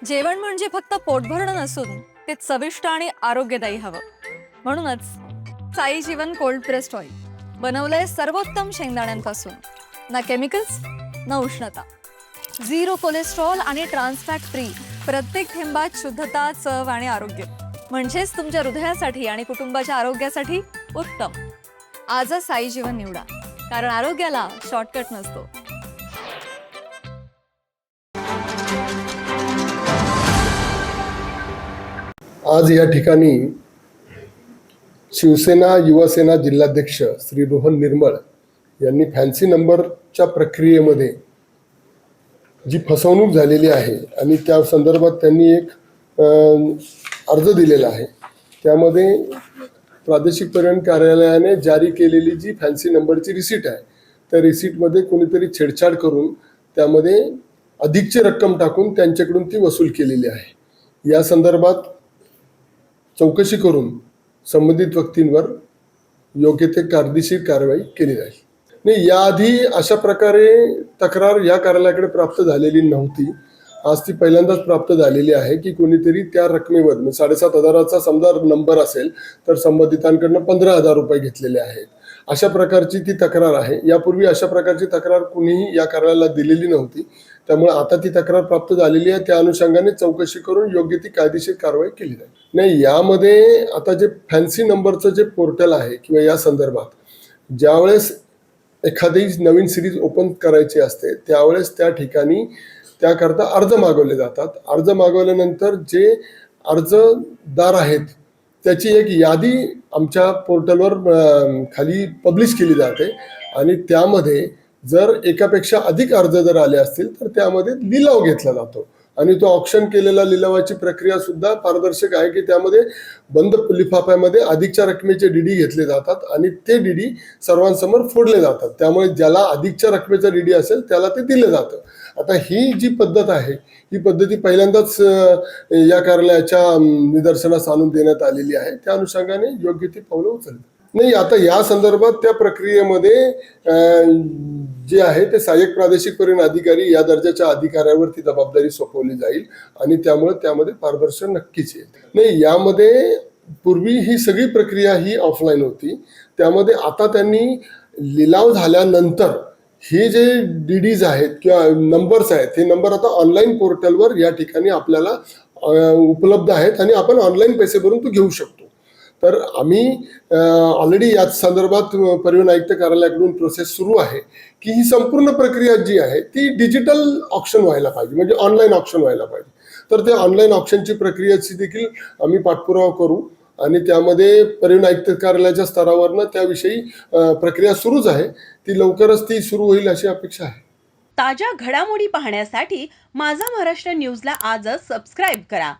जेवण म्हणजे फक्त पोटभरणं नसून ते चविष्ट आणि आरोग्यदायी हवं. म्हणूनच साई जीवन कोल्ड प्रेस्ड ऑइल बनवलंय सर्वोत्तम शेंगदाण्यांपासून. ना केमिकल्स ना उष्णता, झिरो कोलेस्ट्रॉल आणि ट्रान्सफॅट फ्री. प्रत्येक थेंबात शुद्धता, चव आणि आरोग्य. म्हणजेच तुमच्या हृदयासाठी आणि कुटुंबाच्या आरोग्यासाठी उत्तम. आजच साई जीवन निवडा, कारण आरोग्याला शॉर्टकट नसतो. आज या ठिकाणी शिवसेना युवासेना जिल्हाध्यक्ष श्री रोहन निर्मळ यांनी फॅन्सी नंबरच्या प्रक्रियेमध्ये जी फसवणूक झालेली आहे आणि त्या संदर्भात त्यांनी एक अर्ज दिलेला आहे. त्यामध्ये प्रादेशिक परिवहन कार्यालयाने जारी केलेली जी फॅन्सी नंबरची रिसीट आहे, त्या रिसीटमध्ये कोणीतरी छेडछाड करून त्यामध्ये अधिकची रक्कम टाकून त्यांच्याकडून ती वसूल केलेली आहे. या संदर्भात चौकशी करून संबंधित व्यक्तींवर योग्य ते कायदेशीर कारवाई केली जाईल. नाही, याआधी अशा प्रकारे तक्रार या कार्यालयाकडे प्राप्त झालेली नव्हती. आज ती पहिल्यांदाच प्राप्त झालेली आहे की कोणीतरी त्या रकमेवर 7,500 समजा नंबर असेल तर संबंधितांकडनं 15,000 रुपये घेतलेले आहेत. अशा प्रकारची ती तक्रार आहे. यापूर्वी अशा प्रकारची तक्रार कुणीही या कार्यालयाला दिलेली नव्हती. त्यामुळे आता ती तक्रार प्राप्त झालेली आहे. त्या अनुषंगाने चौकशी करून योग्य ती कायदेशीर कारवाई केली जाईल. नाही, यामध्ये आता जे फॅन्सी नंबरचं जे पोर्टल आहे किंवा या संदर्भात ज्यावेळेस एखादी नवीन सिरीज ओपन करायची असते त्यावेळेस त्या ठिकाणी त्याकरता अर्ज मागवले जातात. अर्ज मागवल्यानंतर जे अर्जदार आहेत त्याची एक यादी आमच्या पोर्टलवर खाली पब्लिश केली जाते आणि त्यामध्ये जर एकापेक्षा अधिक अर्ज जर आले असतील तर त्यामध्ये लिलाव घेतला जातो आणि तो ऑप्शन केलेला लिलावाची प्रक्रिया सुद्धा पारदर्शक आहे की त्यामध्ये बंद लिफाफ्यामध्ये अधिकच्या रकमेचे डीडी घेतले जातात आणि ते डीडी सर्वांसमोर फोडले जातात. त्यामुळे ज्याला अधिकच्या रकमेचा डीडी असेल त्याला ते दिलं जातं. आता ही जी पद्धत आहे ही पद्धती पहिल्यांदाच या कार्यालयाच्या निदर्शनास आणून देण्यात आलेली आहे. त्या अनुषंगाने योग्य ती पावलं उचलली. नाही, आता या संदर्भात त्या प्रक्रियेमध्ये जे आहे ते सहाय्यक प्रादेशिक परिवहन अधिकारी या दर्जाच्या अधिकाऱ्यावर ती जबाबदारी सोपवली जाईल आणि त्यामुळे त्यामध्ये पारदर्शक नक्कीच येईल. नाही, यामध्ये पूर्वी ही सगळी प्रक्रिया ही ऑफलाईन होती. त्यामध्ये आता त्यांनी लिलाव झाल्यानंतर हे जे डीडीज आहेत किंवा नंबर्स आहेत हे नंबर आता ऑनलाईन पोर्टलवर या ठिकाणी आपल्याला उपलब्ध आहेत आणि आपण ऑनलाईन पैसे भरून तो घेऊ शकतो. तर आम्ही ऑलरेडी या संदर्भात परिवहन आयुक्त कार्यालयाकडून प्रोसेस सुरू आहे की ही संपूर्ण प्रक्रिया जी आहे ती डिजिटल ऑप्शन व्हायला पाहिजे, म्हणजे ऑनलाईन ऑप्शन व्हायला पाहिजे. तर त्या ऑनलाईन ऑप्शनची प्रक्रियाची देखील आम्ही पाठपुरावा करू आणि त्यामध्ये परिवहन आयुक्त कार्यालयाच्या स्तरावरनं त्याविषयी प्रक्रिया सुरूच आहे. ती लवकरच ती सुरू होईल अशी अपेक्षा आहे. ताज्या घडामोडी पाहण्यासाठी माझा महाराष्ट्र न्यूजला आजच सबस्क्राईब करा.